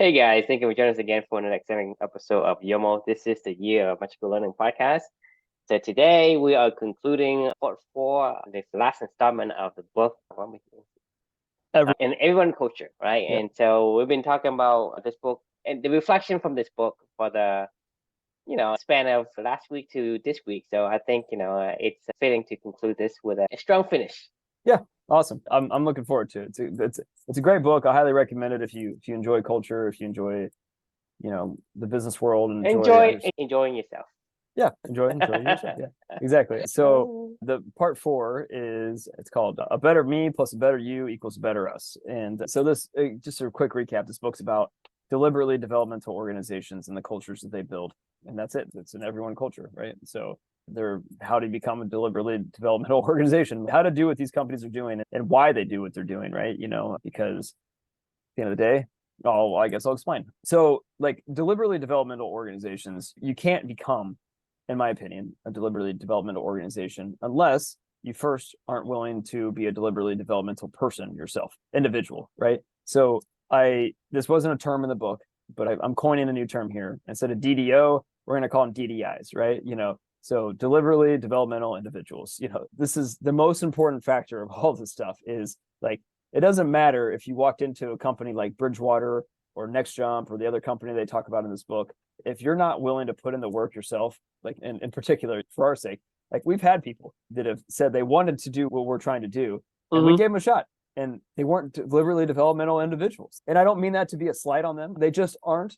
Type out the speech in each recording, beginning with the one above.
Hey guys, thank you for joining us again for an exciting episode of YOMO. This is the Year of Magical Learning podcast. So today we are concluding part four, this last installment of the book, Every, in Everyone Culture, right? yeah, And so we've been talking about this book and the reflection from this book for the, span of last week to this week. So I think, it's fitting to conclude this with a strong finish. yeah, awesome. I'm looking forward to it. It's a great book. I highly recommend it if you enjoy culture, if you enjoy, the business world and Enjoying yourself. yeah, enjoy yourself. Yeah, exactly. So the part four it's called A Better Me plus a Better You equals a Better Us. And so this just a quick recap. This book's about deliberately developmental organizations and the cultures that they build. And that's it. It's an everyone culture, right? So they're how to become a deliberately developmental organization, how to do what these companies are doing and why they do what they're doing, right? Because at the end of the day, I guess I'll explain. So, like deliberately developmental organizations, you can't become, in my opinion, a deliberately developmental organization unless you first aren't willing to be a deliberately developmental person yourself, individual, right? So this wasn't a term in the book, but I'm coining a new term here. Instead of DDO, we're going to call them DDIs, right? So deliberately developmental individuals. This is the most important factor of all this stuff is like, it doesn't matter if you walked into a company like Bridgewater or NextJump or the other company they talk about in this book. If you're not willing to put in the work yourself, like in particular for our sake, like we've had people that have said they wanted to do what we're trying to do and we gave them a shot and they weren't deliberately developmental individuals. And I don't mean that to be a slight on them. They just aren't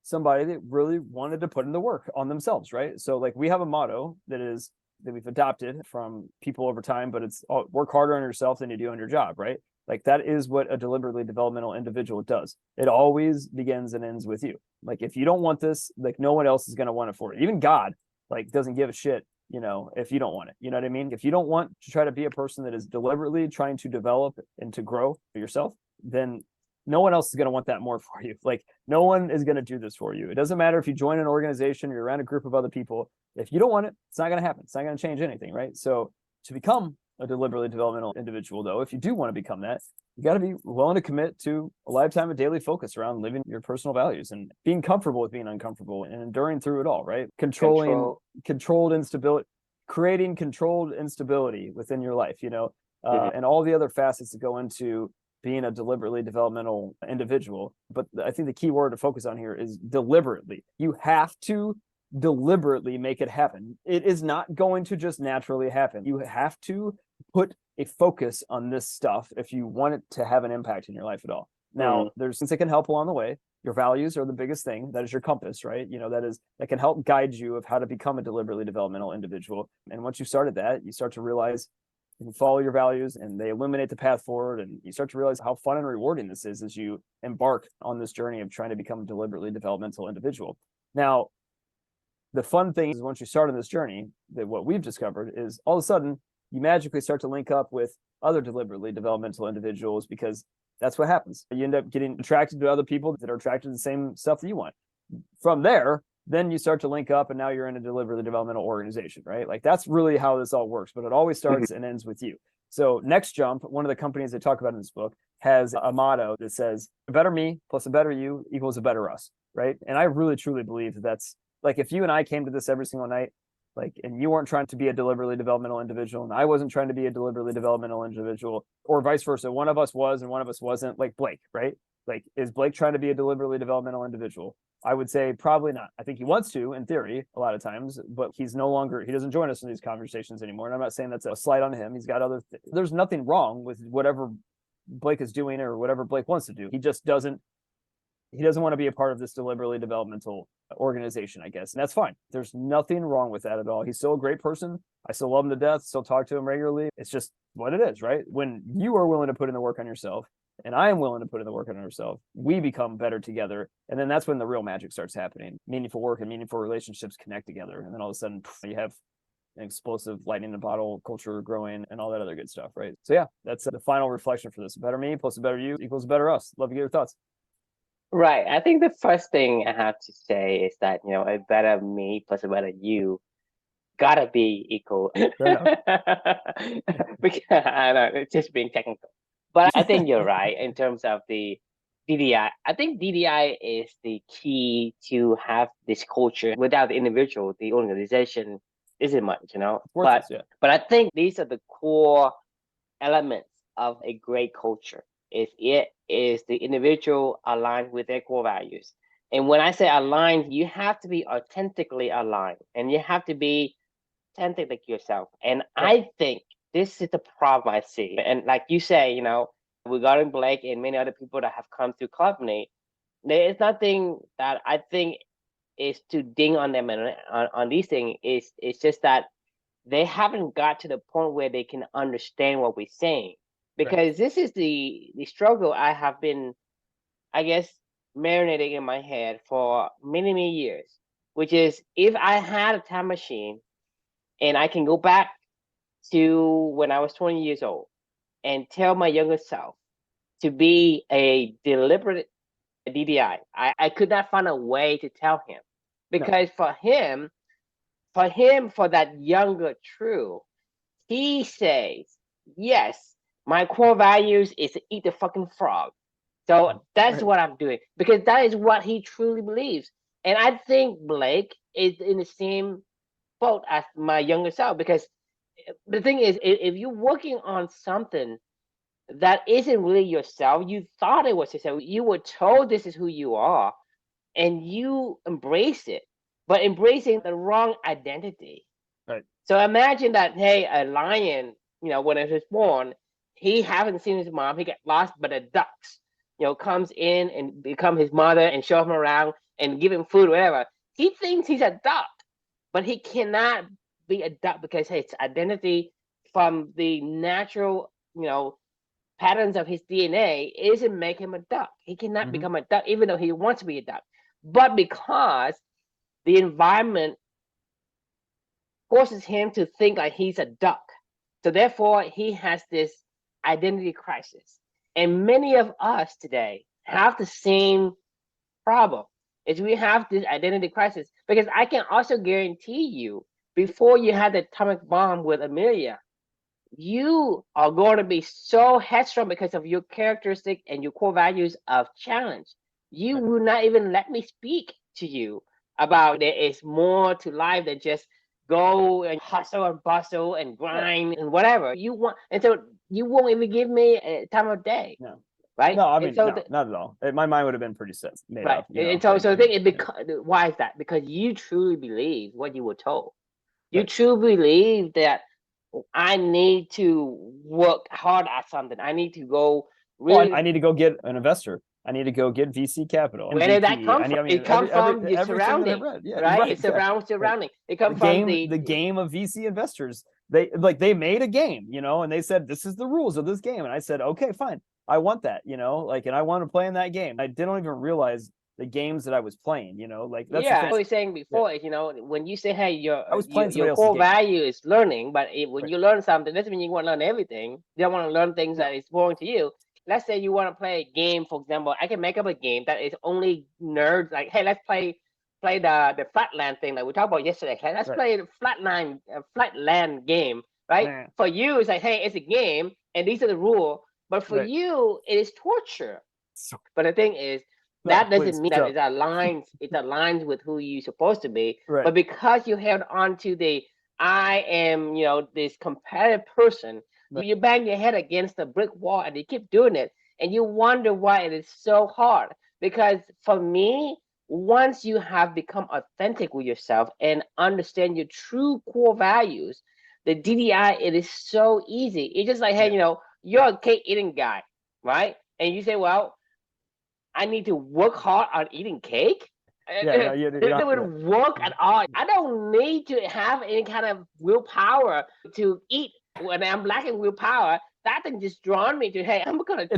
somebody that really wanted to put in the work on themselves, right? So like we have a motto that we've adopted from people over time, but it's work harder on yourself than you do on your job, right? Like that is what a deliberately developmental individual does. It always begins and ends with you. Like if you don't want this, like no one else is going to want it for you. Even God like doesn't give a shit, if you don't want it. You know what I mean? If you don't want to try to be a person that is deliberately trying to develop and to grow for yourself, then no one else is going to want that more for you. Like no one is going to do this for you. It doesn't matter if you join an organization or you're around a group of other people. If you don't want it, it's not going to happen. It's not going to change anything, right? So to become a deliberately developmental individual, though, if you do want to become that, you got to be willing to commit to a lifetime of daily focus around living your personal values and being comfortable with being uncomfortable and enduring through it all, right? Controlled instability, creating controlled instability within your life, and all the other facets that go into being a deliberately developmental individual. But I think the key word to focus on here is deliberately. You have to deliberately make it happen. It is not going to just naturally happen. You have to put a focus on this stuff if you want it to have an impact in your life at all. Now, there's things that can help along the way. Your values are the biggest thing. That is your compass, right? That can help guide you of how to become a deliberately developmental individual. And once you started that, you start to realize you follow your values and they illuminate the path forward, and you start to realize how fun and rewarding this is as you embark on this journey of trying to become a deliberately developmental individual. Now, the fun thing is once you start on this journey, that what we've discovered is all of a sudden you magically start to link up with other deliberately developmental individuals, because that's what happens. You end up getting attracted to other people that are attracted to the same stuff that you want. From there, then you start to link up and now you're in a deliberately developmental organization, right? Like that's really how this all works, but it always starts and ends with you. So NextJump, one of the companies they talk about in this book, has a motto that says, a better me plus a better you equals a better us, right? And I really, truly believe that that's like, if you and I came to this every single night, like, and you weren't trying to be a deliberately developmental individual, and I wasn't trying to be a deliberately developmental individual, or vice versa, one of us was and one of us wasn't, like Blake, right? Like, is Blake trying to be a deliberately developmental individual? I would say probably not. I think he wants to, in theory, a lot of times, but he doesn't join us in these conversations anymore. And I'm not saying that's a slight on him. He's got there's nothing wrong with whatever Blake is doing or whatever Blake wants to do. He doesn't want to be a part of this deliberately developmental organization, I guess. And that's fine. There's nothing wrong with that at all. He's still a great person. I still love him to death, still talk to him regularly. It's just what it is, right? When you are willing to put in the work on yourself, and I am willing to put in the work on ourselves, we become better together. And then that's when the real magic starts happening. Meaningful work and meaningful relationships connect together. And then all of a sudden you have an explosive lightning in a bottle culture growing and all that other good stuff, right? So yeah, that's the final reflection for this. A better me plus a better you equals a better us. Love to get your thoughts. Right. I think the first thing I have to say is that, a better me plus a better you gotta be equal. Fair enough. Because I don't know, it's just being technical. But I think you're right in terms of the DDI. I think DDI is the key to have this culture. Without the individual, the organization isn't much, Worthless, yeah. But I think these are the core elements of a great culture. It is the individual aligned with their core values. And when I say aligned, you have to be authentically aligned, and you have to be authentic like yourself. And I think this is the problem I see. And like you say, regarding Blake and many other people that have come through company, there is nothing that I think is to ding on them and on these things. It's just that they haven't got to the point where they can understand what we're saying. Because this is the struggle I have been, I guess, marinating in my head for many, many years, which is if I had a time machine and I can go back to when I was 20 years old and tell my younger self to be a deliberate DDI, I could not find a way to tell him. Because for that younger true, he says, yes, my core values is to eat the fucking frog. So that's what I'm doing, because that is what he truly believes. And I think Blake is in the same boat as my younger self, because the thing is, if you're working on something that isn't really yourself, you thought it was yourself, you were told this is who you are, and you embrace it, but embracing the wrong identity. Right. So imagine that, hey, a lion, when it was born, he haven't seen his mom, he got lost, but the ducks, comes in and become his mother and show him around and give him food, whatever. He thinks he's a duck, but he cannot be a duck because his identity from the natural, patterns of his DNA isn't make him a duck. He cannot become a duck, even though he wants to be a duck. But because the environment forces him to think like he's a duck, so therefore he has this identity crisis. And many of us today have the same problem, is we have this identity crisis. Because I can also guarantee you, before you had the atomic bomb with Amelia, you are going to be so headstrong because of your characteristic and your core values of challenge. You will not even let me speak to you about there is more to life than just go and hustle and bustle and grind and whatever you want. And so you won't even give me a time of day. No. Right? No, I mean, no, not at all. My mind would have been pretty set. Right. And so the thing is, why is that? Because you truly believe what you were told. You truly believe that I need to work hard at something. I need to go really. Well, I need to go get an investor. I need to go get VC capital. Where did that come from? It comes from your surrounding, right? It's surrounding. It comes from the game of VC investors. They made a game, and they said, this is the rules of this game. And I said, okay, fine. I want that, and I want to play in that game. I didn't even realize the games that I was playing, that's I was saying before is, when you say, hey, your core value is learning, but when you learn something, doesn't mean you want to learn everything. You don't want to learn things that is boring to you. Let's say you want to play a game, for example. I can make up a game that is only nerds. Like, hey, let's play the flatland thing that we talked about yesterday. Hey, let's play the flatland game, right? For you, it's like, hey, it's a game, and these are the rules. But for you, it is torture. But the thing is, that doesn't mean that it aligns with who you're supposed to be. But because you held on to the I am, this competitive person, you bang your head against a brick wall and you keep doing it. And you wonder why it is so hard. Because for me, once you have become authentic with yourself and understand your true core values, the DDI, it is so easy. It's just like, hey, you're a cake eating guy, right? And you say, well, I need to work hard on eating cake. It would work at all. I don't need to have any kind of willpower to eat. When I'm lacking willpower, that thing just drawn me to, hey, I'm gonna.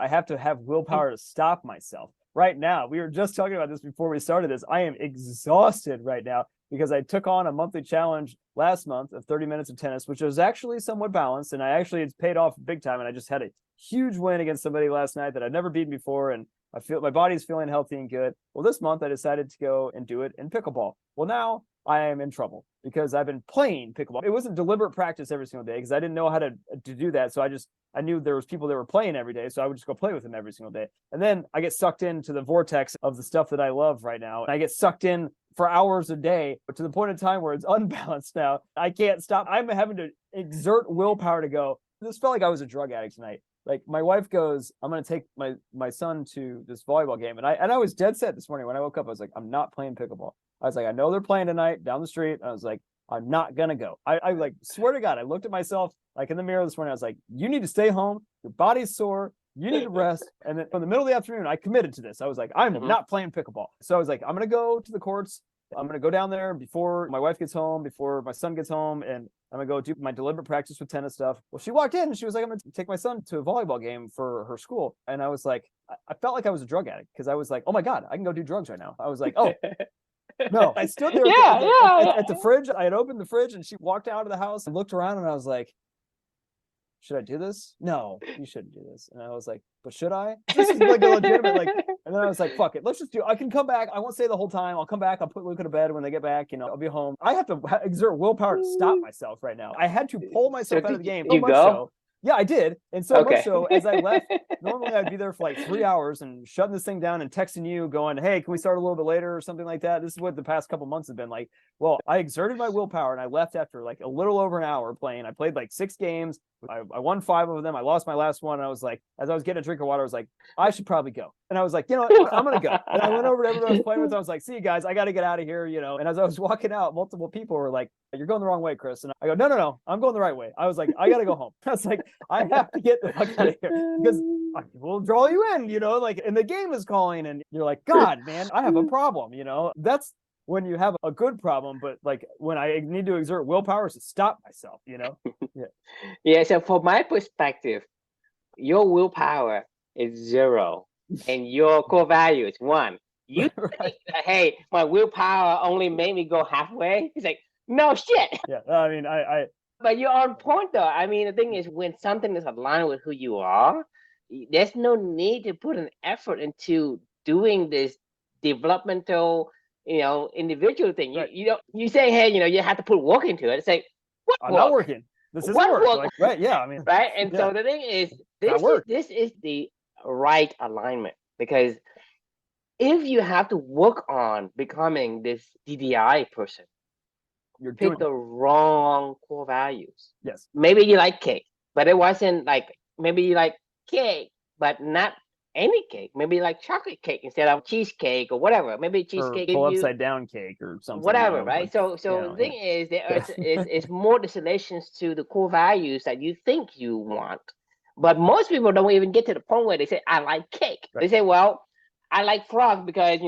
I have to have willpower to stop myself. Right now, we were just talking about this before we started this. I am exhausted right now because I took on a monthly challenge last month of 30 minutes of tennis, which was actually somewhat balanced, and it's paid off big time. And I just had a huge win against somebody last night that I'd never beaten before, and I feel my body's feeling healthy and good. Well, this month I decided to go and do it in pickleball. Well, now I am in trouble because I've been playing pickleball. It wasn't deliberate practice every single day because I didn't know how to do that. So I knew there was people that were playing every day. So I would just go play with them every single day. And then I get sucked into the vortex of the stuff that I love right now. And I get sucked in for hours a day to the point in time where it's unbalanced now. I can't stop. I'm having to exert willpower to go. This felt like I was a drug addict tonight. Like my wife goes, I'm going to take my son to this volleyball game. And I was dead set this morning when I woke up. I was like, I'm not playing pickleball. I was like, I know they're playing tonight down the street. I was like, I'm not going to go. I like swear to God, I looked at myself like in the mirror this morning. I was like, you need to stay home. Your body's sore. You need to rest. And then from the middle of the afternoon, I committed to this. I was like, I'm not playing pickleball. So I was like, I'm going to go to the courts. I'm going to go down there before my wife gets home, before my son gets home, and I'm going to go do my deliberate practice with tennis stuff. Well, she walked in and she was like, I'm going to take my son to a volleyball game for her school. And I was like, I felt like I was a drug addict because I was like, oh my God, I can go do drugs right now. I was like, oh, no. I stood there at the fridge. I had opened the fridge and she walked out of the house and looked around and I was like, should I do this? No, you shouldn't do this. And I was like, but should I? This is like a legitimate, like, and then I was like, fuck it. Let's just do, I can come back. I won't stay the whole time. I'll come back. I'll put Luke to bed when they get back. I'll be home. I have to exert willpower to stop myself right now. I had to pull myself out of the game. You go? Yeah, I did. And so much so as I left, normally I'd be there for like 3 hours and shutting this thing down and texting you going, hey, can we start a little bit later or something like that? This is what the past couple months have been like. Well, I exerted my willpower and I left after like a little over an hour playing. I played like 6 games. I won 5 of them. I lost my last one. And I was like, as I was getting a drink of water, I was like, I should probably go. And I was like, you know what? I'm going to go. And I went over to everyone I was playing with. I was like, see you guys, I got to get out of here, And as I was walking out, multiple people were like, you're going the wrong way, Chris. And I go, no, I'm going the right way. I was like, I got to go home. I was like, I have to get the fuck out of here because we'll draw you in, like, and the game is calling and you're like, God, man, I have a problem, That's when you have a good problem, but like when I need to exert willpower to stop myself, Yeah. So from my perspective, your willpower is 0 and your core value is 1. You think that, hey, my willpower only made me go halfway. It's like, no shit. Yeah. I mean, but you're on point though. I mean, the thing is when something is aligned with who you are, there's no need to put an effort into doing this developmental individual thing. Right. You say, hey, you have to put work into it. It's like, what I'm work? Not working. This isn't work. Like, right. Yeah. I mean, right. And so the thing is, this is the right alignment because if you have to work on becoming this DDI person, you're pick the wrong core values. Yes. Maybe you like cake, but it wasn't like, maybe you like cake, but not any cake. Maybe you like chocolate cake instead of cheesecake or whatever. Maybe cheesecake. Or pull upside down cake or something. Whatever, right? Like, so the thing is, it's more destinations to the core values that you think you want. But most people don't even get to the point where they say, I like cake. Right. They say, well, I like frogs because,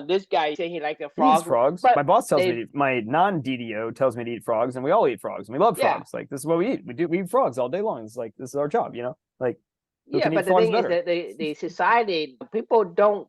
this guy said he likes the frogs. He eats frogs. My boss tells me, my non-DDO tells me to eat frogs, and we all eat frogs, and we love frogs. Like, this is what we eat. We eat frogs all day long. It's like, this is our job, Like, yeah, but the thing is that the society, people don't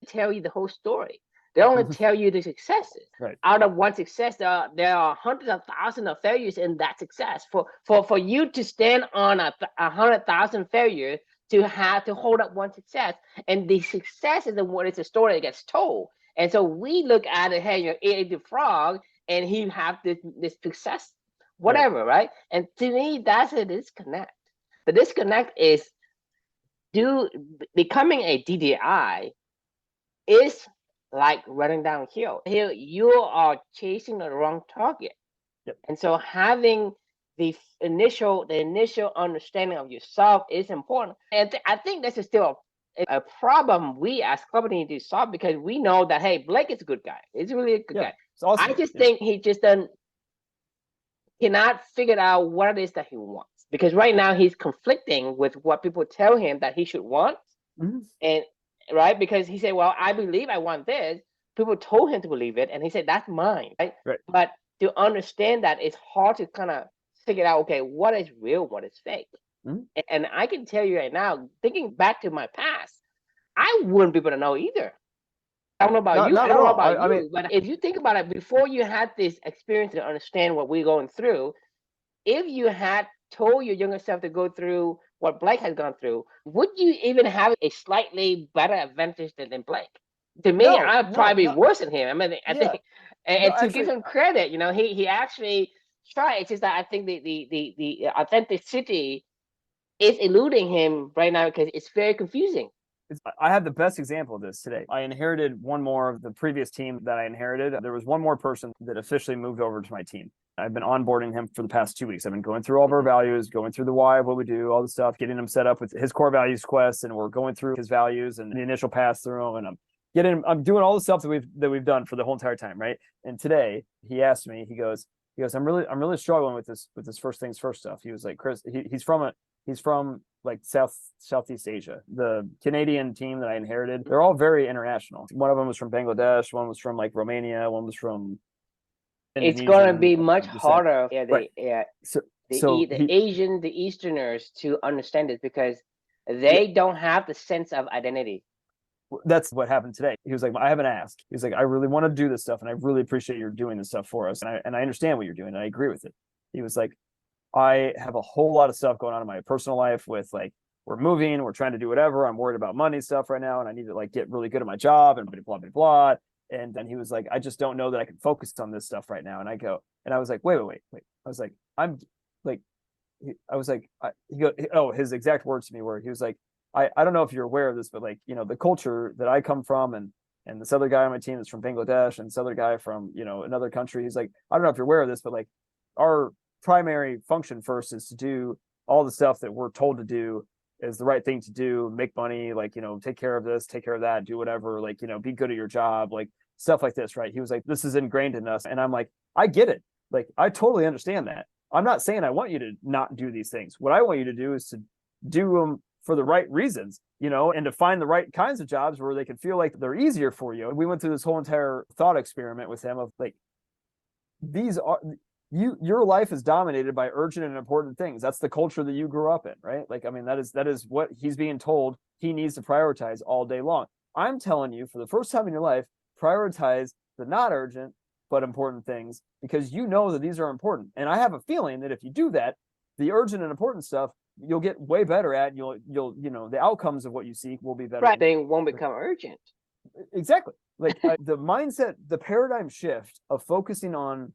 tell you the whole story. They only tell you the successes. Right. Out of one success, there are hundreds of thousands of failures in that success. For you to stand on 100,000 failures, to have to hold up one success, and the success is what is the story that gets told. And so we look at it, hey, ate the frog, and he have this success, whatever, right? And to me, that's a disconnect. The disconnect is becoming a DDI is like running downhill. Here you are chasing the wrong target. Yep. And so having the initial understanding of yourself is important. And I think this is still a problem we as company need to solve because we know that, hey, Blake is a good guy. He's really a good guy. Awesome. I just think he just cannot figure out what it is that he wants. Because right now he's conflicting with what people tell him that he should want. And right, because he said, well, I believe I want this. People told him to believe it. And he said, that's mine. Right. But to understand that, it's hard to kind of figure out, okay, what is real, what is fake. And I can tell you right now, thinking back to my past, I wouldn't be able to know either. I don't know about you. I don't know about you. But if you think about it, before you had this experience to understand what we're going through, if you had told your younger self to go through what Blake has gone through, would you even have a slightly better advantage than Blake? To me, I'm probably worse than him. I mean, I think, And to give him credit, he actually tried. It's just that I think the authenticity is eluding him right now because it's very confusing. I have the best example of this today. I inherited one more of the previous team that I inherited. There was one more person that officially moved over to my team. I've been onboarding him for the past 2 weeks. I've been going through all of our values, going through the why of what we do, all the stuff, getting him set up with his core values quest, and we're going through his values and the initial pass through, and I'm doing all the stuff that we've done for the whole entire time, right? And today he asked me, he goes, I'm really struggling with this first things first stuff. He was like, Chris, he's from like Southeast Asia. The Canadian team that I inherited, they're all very international. One of them was from Bangladesh, one was from like Romania, one was from It's going to be much harder So the Asian, the Easterners to understand this because they don't have the sense of identity. That's what happened today. He was like, I haven't asked. He's like, I really want to do this stuff, and I really appreciate you're doing this stuff for us, and I understand what you're doing, and I agree with it. He was like, I have a whole lot of stuff going on in my personal life with like, we're moving, we're trying to do whatever. I'm worried about money stuff right now, and I need to like get really good at my job and blah, blah, blah. And then he was like, I just don't know that I can focus on this stuff right now. And I was like, wait. I was like, his exact words to me were, he was like, I don't know if you're aware of this, but like, the culture that I come from and this other guy on my team is from Bangladesh and this other guy from, another country. He's like, I don't know if you're aware of this, but like our primary function first is to do all the stuff that we're told to do is the right thing to do, make money, like, take care of this, take care of that, do whatever, like, be good at your job, like stuff like this, right? He was like, this is ingrained in us. And I'm like, I get it. Like, I totally understand that. I'm not saying I want you to not do these things. What I want you to do is to do them for the right reasons, and to find the right kinds of jobs where they can feel like they're easier for you. We went through this whole entire thought experiment with him of like, your life is dominated by urgent and important things. That's the culture that you grew up in, right? Like, I mean, that is what he's being told he needs to prioritize all day long. I'm telling you, for the first time in your life, prioritize the not urgent but important things because you know that these are important. And I have a feeling that if you do that, the urgent and important stuff you'll get way better at. You'll the outcomes of what you seek will be better. Right, they won't become urgent. Exactly. Like the mindset, the paradigm shift of focusing on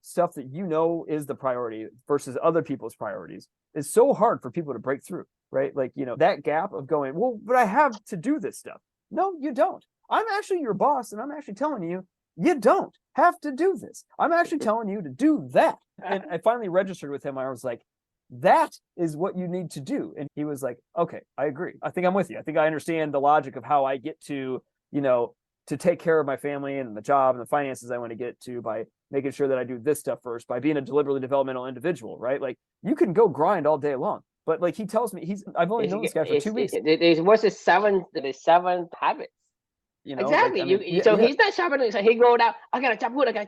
stuff that is the priority versus other people's priorities is so hard for people to break through, right? Like, that gap of going, well, but I have to do this stuff. No, you don't. I'm actually your boss, and I'm actually telling you, you don't have to do this. I'm actually telling you to do that. And I finally registered with him. I was like, that is what you need to do. And he was like, okay, I agree. I think I'm with you. I think I understand the logic of how I get to, to take care of my family and the job and the finances I want to get to by making sure that I do this stuff first, by being a deliberately developmental individual, right? Like, you can go grind all day long, but like he tells me, I've only known this guy for 2 weeks. What's the seven habits? Exactly. Like, he's not sharpening. So he go down, I gotta chop wood, right?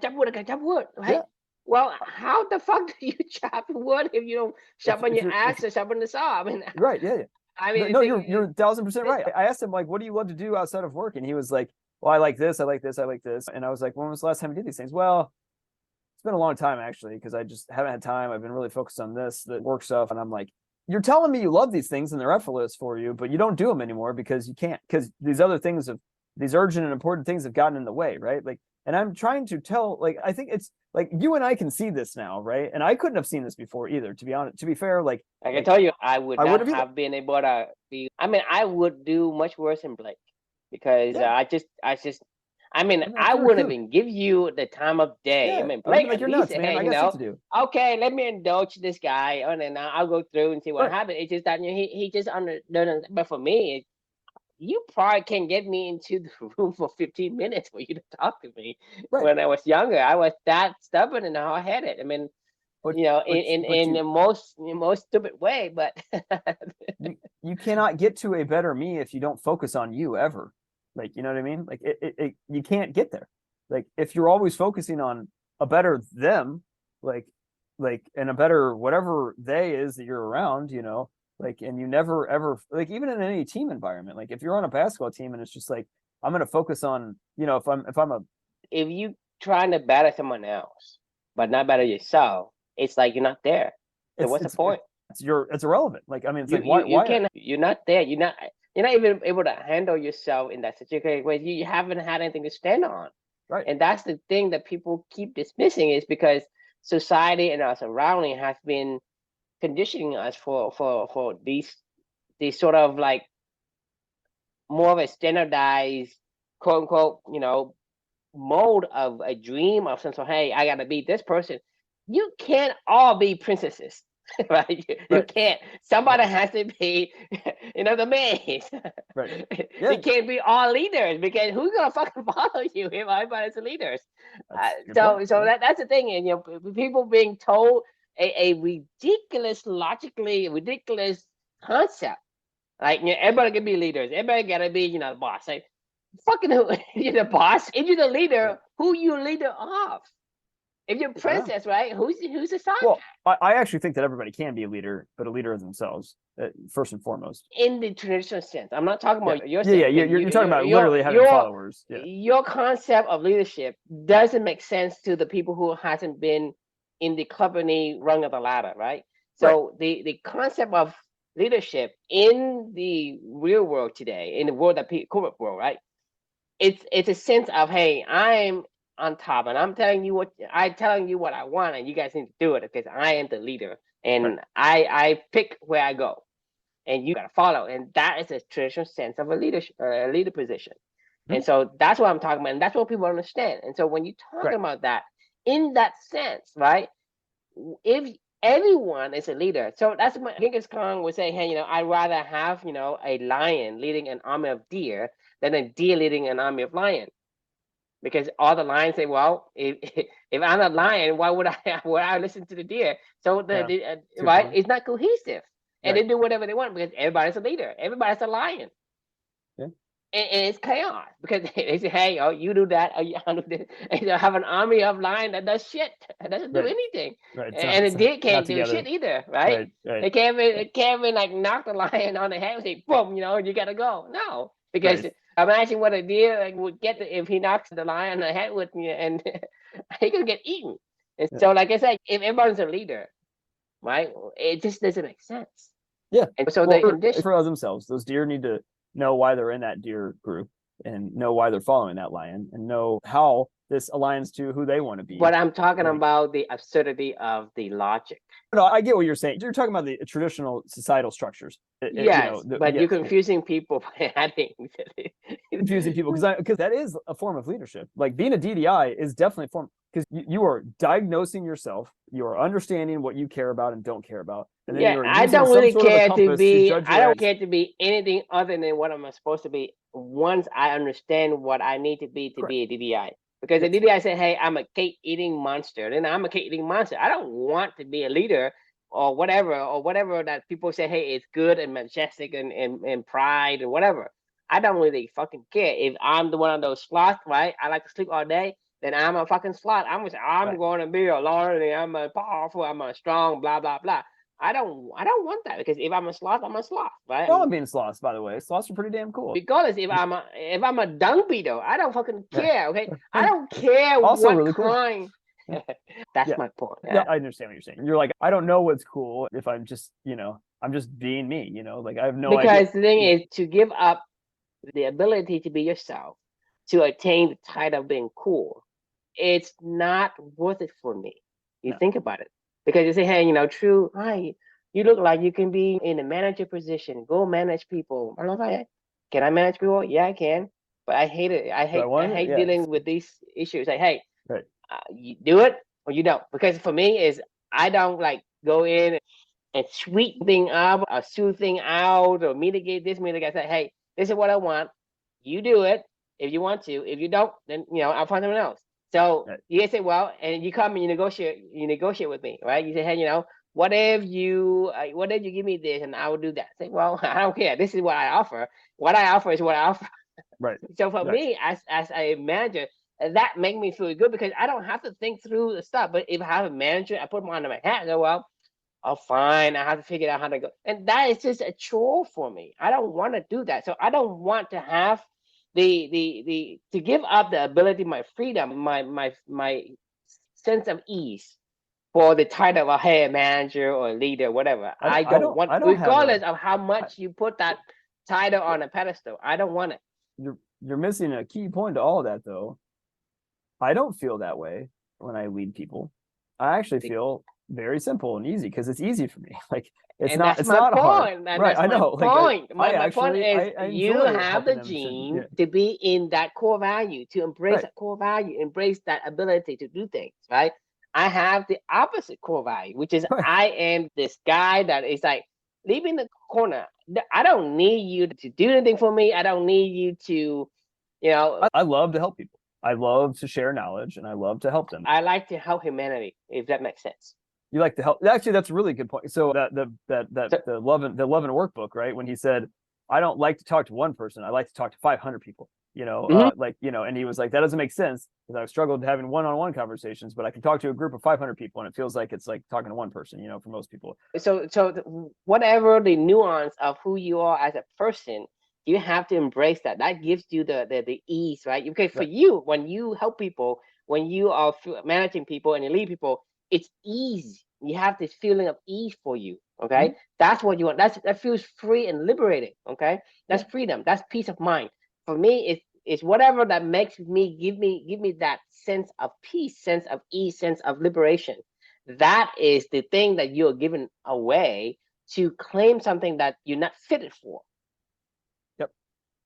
Yeah. Well, how the fuck do you chop wood if you don't sharpen your axe or sharpen the saw? I mean, right, yeah. I mean, no, you're 1,000% right. I asked him, like, what do you love to do outside of work? And he was like, well, I like this, I like this, I like this. And I was like, when was the last time you did these things? Well, it's been a long time, actually, because I just haven't had time. I've been really focused on the work stuff. And I'm like, you're telling me you love these things and they're effortless for you, but you don't do them anymore because you can't, because these other things these urgent and important things have gotten in the way, right? Like, and I'm trying to tell, like, I think it's like you and I can see this now, right? And I couldn't have seen this before either, to be honest. To be fair, like I can tell you, I would not have been able to be. I mean, I would do much worse than Blake because I wouldn't even give you the time of day. Yeah. I mean, Blake, like, you're nuts, man. I got stuff to do. Okay, let me indulge this guy, and then I'll go through and see what happens. It's just that he just doesn't. But for me, you probably can get me into the room for 15 minutes for you to talk to me. Right. When I was younger, I was that stubborn and hard-headed. I mean, in the most stupid way, but you cannot get to a better me if you don't focus on you ever. Like, you know what I mean? Like you can't get there. Like, if you're always focusing on a better them, like and a better whatever they is that you're around, like, and you never ever, like, even in any team environment, like if you're on a basketball team and it's just like, I'm going to focus on, if you trying to better someone else, but not better yourself, it's like, you're not there. So what's the point? It's irrelevant. Like, I mean, it's you're not there. You're not even able to handle yourself in that situation where you haven't had anything to stand on. Right. And that's the thing that people keep dismissing, is because society and our surrounding has been conditioning us for these sort of like more of a standardized, quote unquote, mode of a dream of some sort. Hey, I gotta be this person. You can't all be princesses. Right? You can't. Somebody has to be, the maid. Right. Yeah. You can't be all leaders, because who's gonna fucking follow you if everybody's leaders? That's the thing, and people being told a logically ridiculous concept, like everybody can be leaders. Everybody gotta be, the boss. Like, fucking who? You're the boss. If you're the leader, who you leader of? If you're princess, right? Who's the son? Well, I actually think that everybody can be a leader, but a leader of themselves, first and foremost. In the traditional sense, I'm not talking about your sense. Yeah, you're talking about literally having followers. Yeah. Your concept of leadership doesn't make sense to the people who hasn't been in the company rung of the ladder, right? So the concept of leadership in the real world today, in the world that corporate world, right? It's a sense of, hey, I'm on top, and I'm telling you what I want, and you guys need to do it because I am the leader, and I pick where I go, and you gotta follow. And that is a traditional sense of a leader position. And so that's what I'm talking about, and that's what people understand. And so when you're talking about that in that sense, right? If everyone is a leader, so that's what Genghis Khan would say, hey, I'd rather have a lion leading an army of deer than a deer leading an army of lions. Because all the lions say, well, if I'm a lion, why would I listen to the deer? So right, it's not cohesive, and they do whatever they want because everybody's a leader, everybody's a lion, and it's chaos because they say, hey, oh, you do that, or you do this, and you have an army of lions that does shit, that doesn't do anything, and the deer can't do shit either, right? They can't even like knock the lion on the head and say, boom, you gotta go. No, because imagine what a deer would get if he knocks the lion on the head with me, and he could get eaten. And so, like I said, if everyone's a leader, right, it just doesn't make sense. Yeah. And so they condition for themselves. Those deer need to know why they're in that deer group, and know why they're following that lion, and know how this aligns to who they want to be. But I'm talking about the absurdity of the logic. No, I get what you're saying. You're talking about the traditional societal structures. Yes, but you're confusing people by adding. Confusing people because that is a form of leadership. Like being a DDI is definitely a form, because you are diagnosing yourself, you are understanding what you care about and don't care about. And then I don't really care to be. I don't care to be anything other than what I'm supposed to be. Once I understand what I need to be a DDI. Because the DDI said, hey, I'm a cake eating monster. Then I'm a cake eating monster. I don't want to be a leader or whatever that people say, hey, it's good and majestic and pride and whatever. I don't really fucking care. If I'm the one of those sloths, right? I like to sleep all day, then I'm a fucking sloth. I'm going to be a lord, and I'm a powerful, I'm a strong, blah, blah, blah. I don't want that, because if I'm a sloth, I'm a sloth, right? Well, I'm being sloths, by the way. Sloths are pretty damn cool. Regardless, if I'm a dung beetle, I don't fucking care. Okay, I don't care also what really kind. Cool. That's my point. Yeah, I understand what you're saying. You're like, I don't know what's cool if I'm just, I'm just being me. Like I have no idea. Because the thing is, to give up the ability to be yourself to attain the title of being cool, it's not worth it for me. Think about it. Because you say, hey, True, hi, you look like you can be in a manager position. Go manage people. I don't know, can I manage people? Yeah, I can. But I hate it. I hate dealing with these issues. Like, hey, you do it or you don't. Because for me, is I don't like go in and sweeten thing up or soothe thing out or mitigate this, mitigate that. Hey, this is what I want. You do it if you want to. If you don't, then I'll find someone else. So you say, well, and you come and you negotiate with me, right? You say, hey, what if you give me this and I will do that? I say, well, I don't care. This is what I offer. What I offer is what I offer. Right. So for me, as a manager, that makes me feel good because I don't have to think through the stuff. But if I have a manager, I put them under my hat and go, well, oh, fine. I have to figure out how to go. And that is just a chore for me. I don't want to do that. So I don't want to have to give up the ability, my freedom, my sense of ease for the title of a manager or leader, whatever. I don't want, regardless of how much you put that title on a pedestal. I don't want it. You're missing a key point to all of that, though. I don't feel that way when I lead people. I actually feel very simple and easy because it's easy for me. Like it's not hard. And right. that's I know. my point. My point is I you enjoy have the helping them gene yeah. to be in that core value, to embrace Right. that core value, embrace that ability to do things, right? I have the opposite core value, which is Right. I am this guy that is like, leave in the corner. I don't need you to do anything for me. I don't need you to, you know. I love to help people. I love to share knowledge and I love to help them. I like to help humanity, if that makes sense. You like to help. Actually, that's a really good point. So the love and workbook, right? When he said, I don't like to talk to one person, I like to talk to 500 people. And he was like, that doesn't make sense because I've struggled having one-on-one conversations, but I can talk to a group of 500 people and it feels like it's like talking to one person, for most people. So whatever the nuance of who you are as a person, you have to embrace that. That gives you the ease, right? Okay, for you, when you help people, when you are managing people and you lead people, it's easy. You have this feeling of ease for you. Okay, that's what you want. That feels free and liberating. Okay, that's freedom. That's peace of mind. For me, it's whatever that makes me give me that sense of peace, sense of ease, sense of liberation. That is the thing that you're giving away to claim something that you're not fitted for. Yep.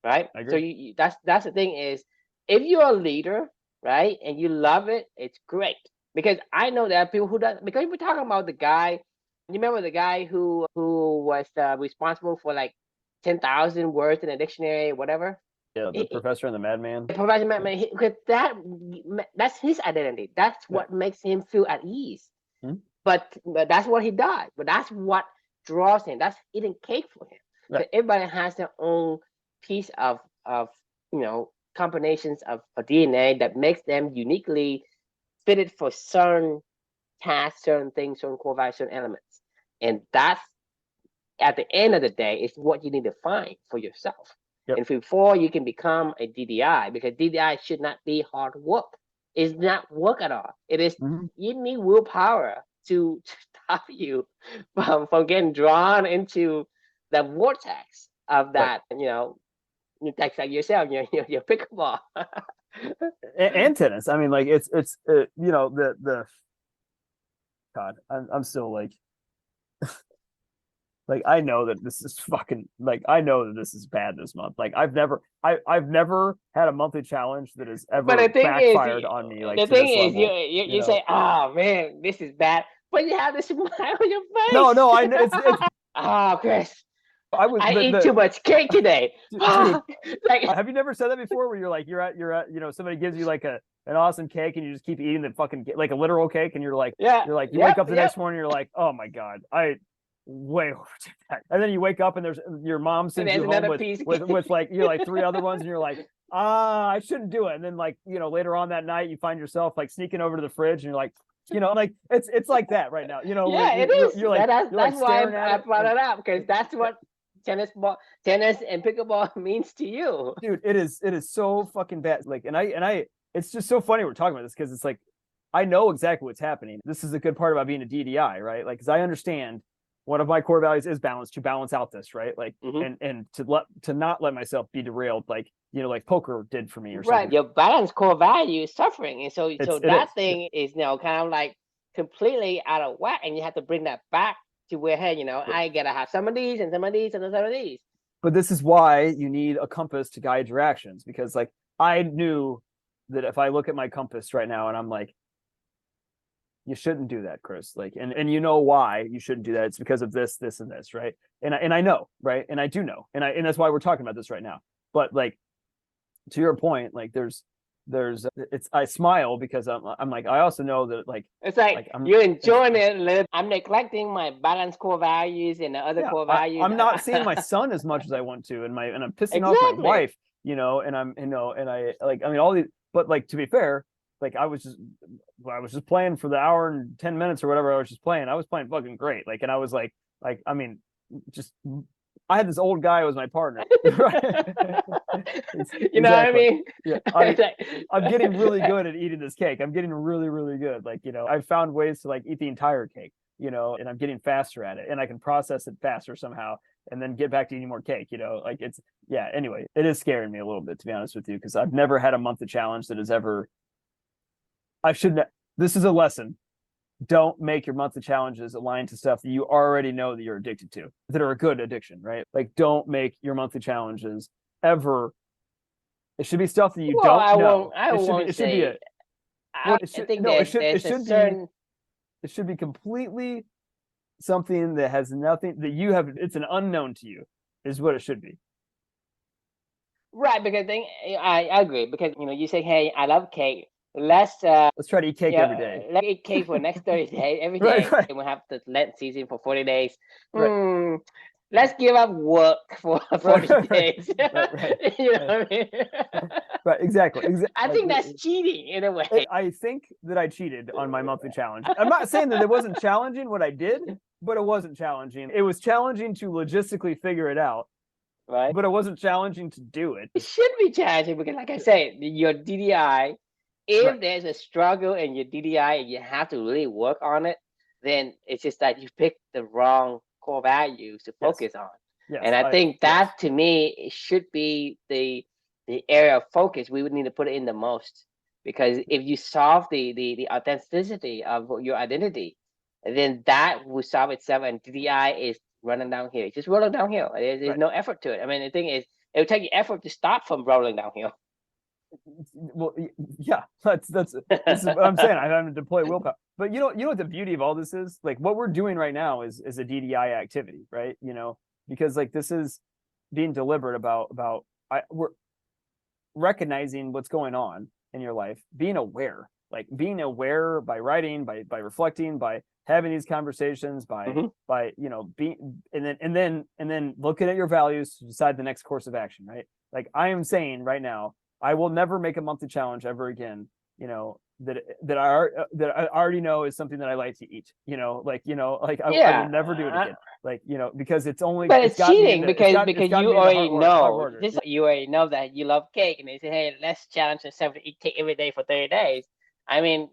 Right. I agree. So that's the thing is, if you're a leader, right, and you love it, it's great. Because I know there are people who don't. Because we're talking about the guy. You remember the guy who was responsible for like 10,000 words in a dictionary, whatever. Yeah, the professor and the madman. The professor and madman. Because that's his identity. That's what makes him feel at ease. But that's what he does. But that's what draws him. That's eating cake for him. Right. So everybody has their own piece of combinations of DNA that makes them uniquely fitted for certain tasks, certain things, certain core values, certain elements. And that's, at the end of the day, is what you need to find for yourself. Yep. And before you can become a DDI, because DDI should not be hard work. It's not work at all. It is, you need willpower to stop you from getting drawn into the vortex of that, like yourself, your pickleball. and tennis. I mean, like it's the God, I'm still like like I know that this is fucking like I know that this is bad this month. Like I've never had a monthly challenge that has ever backfired on me. Like the thing is, you say, oh man, this is bad, but you have this smile on your face. No, I know it's Chris. I ate too much cake today. Dude, like, have you never said that before? Where you're at, somebody gives you like an awesome cake and you just keep eating the fucking like a literal cake and you wake up the next morning, you're like, oh my God, I way overdid that. And then you wake up and there's your mom sends you home with like like 3 other ones and you're like, I shouldn't do it. And then like, later on that night you find yourself like sneaking over to the fridge and you're like, like it's like that right now. It is. That's why I brought it up, because that's what tennis and pickleball means to you, dude. It is so fucking bad. Like, and I it's just so funny we're talking about this because it's like I know exactly what's happening. This is a good part about being a DDI, right? Like, because I understand one of my core values is balance, to balance out this, right? Like, and to not let myself be derailed, like like poker did for me or something. Right, your balance core value is suffering, and so that thing is kind of like completely out of whack, and you have to bring that back to where, hey, I gotta have some of these and some of these and some of these. But this is why you need a compass to guide your actions, because like I knew that if I look at my compass right now and I'm like, you shouldn't do that, Chris. Like, and you know why you shouldn't do that. It's because of this, this, and this, right? And I know, right? And I do know, and that's why we're talking about this right now. But like, to your point, like I smile because I'm like, I also know that like it's like you're enjoying it. I'm neglecting my balance core values and the other core values. I'm not seeing my son as much as I want to, and I'm pissing off my wife, and I'm and I like, I mean, all these, but like, to be fair, like I was just playing for the hour and 10 minutes or whatever I was just playing. I was playing fucking great. Like, and I was like I mean, just I had this old guy who was my partner. You know what I mean? Yeah, I'm getting really good at eating this cake. I'm getting really, really good. Like, I've found ways to like eat the entire cake, and I'm getting faster at it, and I can process it faster somehow and then get back to eating more cake, like anyway, it is scaring me a little bit, to be honest with you, because I've never had a monthly challenge that has ever I shouldn't. This is a lesson. Don't make your monthly challenges aligned to stuff that you already know that you're addicted to, that are a good addiction, right? Like, don't make your monthly challenges ever. It should be stuff that you don't know. I won't say. I think there's a certain. It should be completely something that has nothing that you have. It's an unknown to you, is what it should be. Right, because I agree, because you say, hey, I love cake. Let's try to eat cake every day. Let's eat cake for the next 30 days every day. Right. And we'll have the Lent season for 40 days. Right. Let's give up work for 40 days. Right. You know what I mean? Right, exactly. I think that's cheating in a way. I think that I cheated on my monthly challenge. I'm not saying that it wasn't challenging what I did, but it wasn't challenging. It was challenging to logistically figure it out. Right. But it wasn't challenging to do it. It should be challenging because, like I said, your DDI, if there's a struggle in your DDI and you have to really work on it, then it's just that you picked the wrong core values to focus on. Yes, and I think that, to me, it should be the area of focus we would need to put it in the most. Because if you solve the authenticity of your identity, then that will solve itself, and DDI is running downhill. It's just rolling downhill. There's no effort to it. I mean, the thing is, it would take you effort to stop from rolling downhill. Well, yeah, that's what I'm saying. I'm having to deploy willpower. But you know what the beauty of all this is? Like, what we're doing right now is a DDI activity, right? Because like this is being deliberate about we're recognizing what's going on in your life, being aware by writing, by reflecting, by having these conversations, by being and then looking at your values to decide the next course of action, right? Like, I am saying right now, I will never make a monthly challenge ever again, that I already know is something that I like to eat, I will never do it again. Because it's only, but it's cheating because you already know this. You already know that you love cake, and they say, hey, let's challenge yourself to eat cake every day for 30 days. I mean,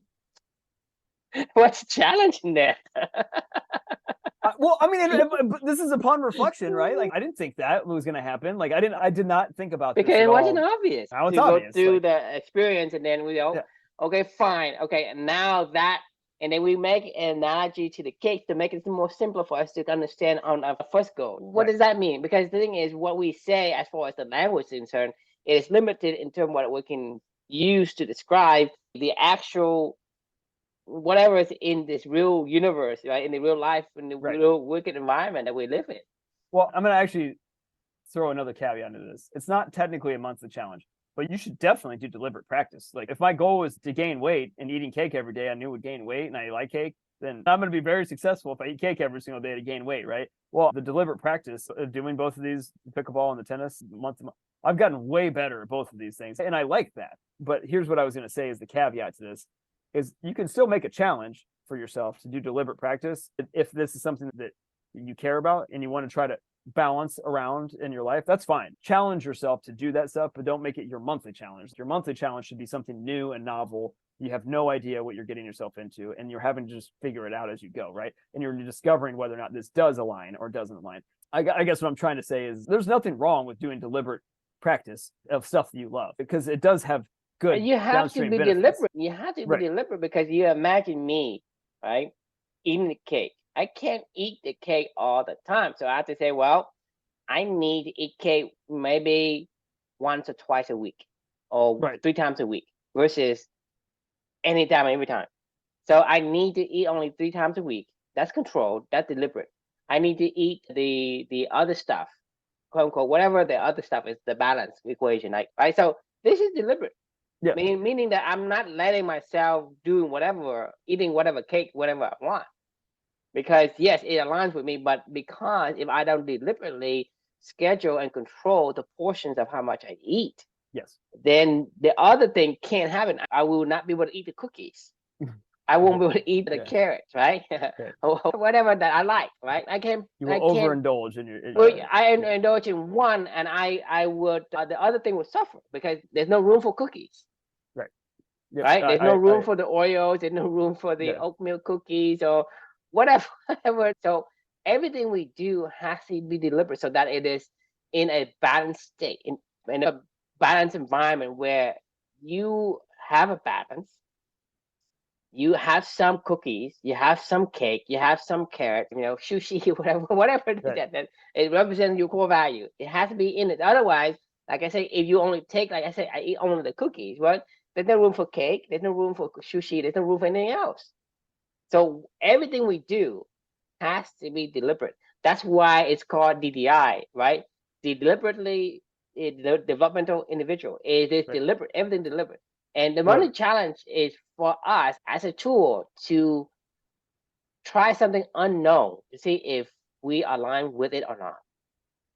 what's challenging there? Well, I mean, this is upon reflection, right? Like, I didn't think that was going to happen. Like, I did not think about this because it wasn't obvious. Now it's obvious. Go through the experience, and then we go, okay, fine, okay, and now that, and then we make an analogy to the cake to make it more simpler for us to understand on our first goal. What does that mean? Because the thing is, what we say as far as the language is concerned, it is limited in terms of what we can use to describe the actual whatever is in this real universe, right? In the real life, in the real wicked environment that we live in. Well, I'm going to actually throw another caveat into this. It's not technically a monthly challenge, but you should definitely do deliberate practice. Like, if my goal was to gain weight and eating cake every day, I knew would gain weight and I like cake, then I'm going to be very successful if I eat cake every single day to gain weight, right? Well, the deliberate practice of doing both of these, pickleball and the tennis, month to month, I've gotten way better at both of these things. And I like that. But here's what I was going to say is the caveat to this. Is you can still make a challenge for yourself to do deliberate practice if this is something that you care about and you want to try to balance around in your life. That's fine. Challenge yourself to do that stuff, but don't make it your monthly challenge. Your monthly challenge should be something new and novel. You have no idea what you're getting yourself into, and you're having to just figure it out as you go, right? And you're discovering whether or not this does align or doesn't align. I guess what I'm trying to say is there's nothing wrong with doing deliberate practice of stuff that you love, because it does have good. You have to be deliberate. You have to be deliberate, because you imagine me, right, eating the cake. I can't eat the cake all the time. So I have to say, well, I need to eat cake maybe once or twice a week, or 3 times a week, versus anytime, every time. So I need to eat only 3 times a week. That's controlled. That's deliberate. I need to eat the other stuff, quote unquote, whatever the other stuff is, the balance equation, right? So this is deliberate. Yeah. Meaning that I'm not letting myself doing whatever, eating whatever cake, whatever I want. Because yes, it aligns with me, but because if I don't deliberately schedule and control the portions of how much I eat, then the other thing can't happen. I will not be able to eat the cookies. I won't be able to eat the carrots, right? Or whatever that I like, right? You will overindulge in your. I indulge in one, and I would. The other thing would suffer because there's no room for cookies. Right. Yep. Right. There's no room for the Oreos. There's no room for the oat milk cookies or whatever. So everything we do has to be deliberate, so that it is in a balanced state, in a balanced environment where you have a balance. you have some cookies, you have some cake, you have some carrot, sushi, whatever that it represents your core value. It has to be in it. Otherwise, like I say, if you only take, like I say, I eat only the cookies, right? There's no room for cake. There's no room for sushi. There's no room for anything else. So everything we do has to be deliberate. That's why it's called DDI, right? The deliberately developmental individual. It is deliberate. Everything deliberate. And the only challenge is for us as a tool to try something unknown to see if we align with it or not.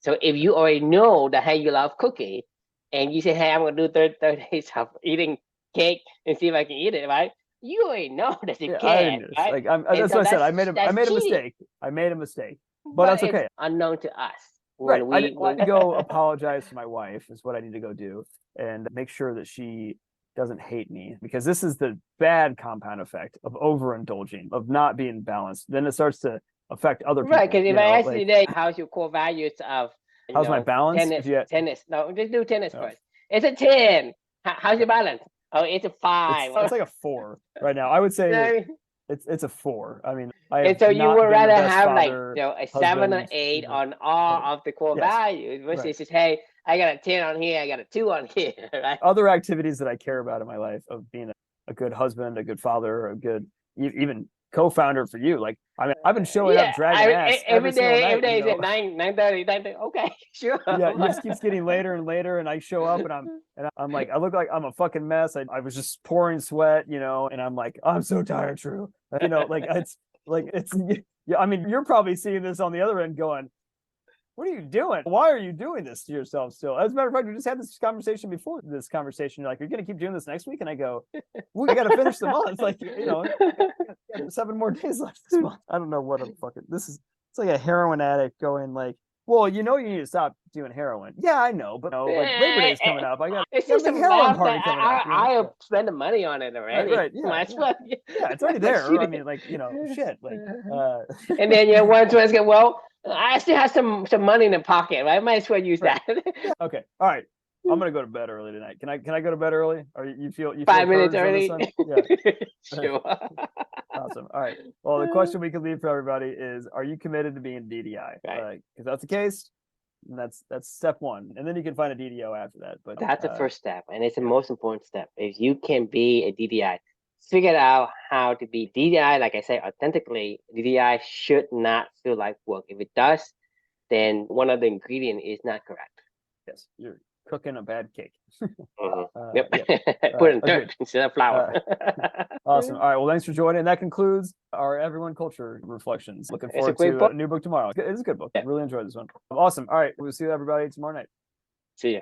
So if you already know that, hey, you love cookie, and you say, hey, I'm going to do 30 days of eating cake and see if I can eat it, right? You already know that you can, right? That's what I said. I made a mistake. I made a mistake, but that's okay. It's unknown to us. Right. I need to go apologize to my wife is what I need to go do, and make sure that she doesn't hate me, because this is the bad compound effect of overindulging, of not being balanced. Then it starts to affect other people. Right, because if I ask you today, how's your core values of how's my balance? Tennis. No, just do tennis first. It's a 10. How's your balance? Oh, it's a 5. It's like a 4 right now. I would say it's a 4 I mean, and so you would rather have father, a 7 or 8 on all of the core values versus just, hey, I got a 10 on here, I got a 2 on here, right? Other activities that I care about in my life, of being a good husband, a good father, a good even co-founder for you. Like, I mean, I've been showing up dragging ass every day. Every day is at 9:30. Okay, sure. Yeah, it just keeps getting later and later, and I show up and I'm like, I look like I'm a fucking mess. I was just pouring sweat, and I'm like, I'm so tired, True. I mean, you're probably seeing this on the other end going, what are you doing? Why are you doing this to yourself still? As a matter of fact, we just had this conversation before this conversation. You're like, you're going to keep doing this next week? And I go, I got to finish the month. Like, 7 more days left this month. I don't know what I'm fucking, it's like a heroin addict going like, well, you need to stop doing heroin. Yeah, I know, but like Labor Day is coming up. It's just a heroin party coming up. I have spent the money on it already. Right. Yeah, it's already there. I mean, like, shit. Like, and then once get, well, I still have some money in the pocket, right? I might as well use that. Okay. All right. I'm gonna go to bed early tonight. Can I go to bed early? Or you feel 5 minutes early? Yeah. Sure. Awesome. All right. Well, the question we can leave for everybody is: are you committed to being DDI? Right. Because that's the case. And that's step 1, and then you can find a DDO after that. But that's the first step, and it's the most important step. If you can be a DDI, figure out how to be DDI. Like I say, authentically, DDI should not feel like work. If it does, then one of the ingredients is not correct. Yes, you're cooking a bad cake. Yep. Put in dirt instead of flour. Awesome. All right. Well, thanks for joining. And that concludes our Everyone Culture Reflections. Looking forward to a new book tomorrow. It is a good book. I really enjoyed this one. Awesome. All right. We'll see you everybody tomorrow night. See ya.